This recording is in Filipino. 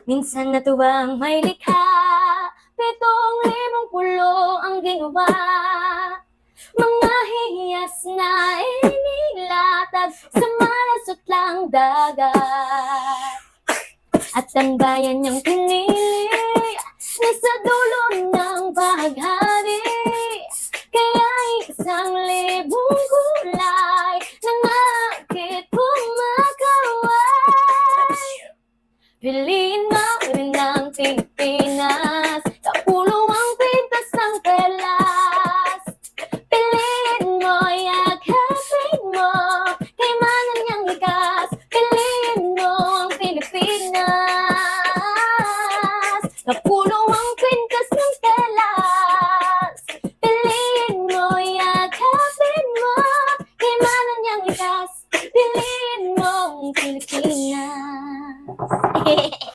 Minsan natuwang may likha, 7,000 pulo ang ginawa. Mga hiyas na inilatag sa malasot lang dagat. At ang bayan niyang pinili, nasa dulo ng bahaghari. Kaya isang libong kulay ng akit kumakaway. Piliin mo rin ang Pilipinas.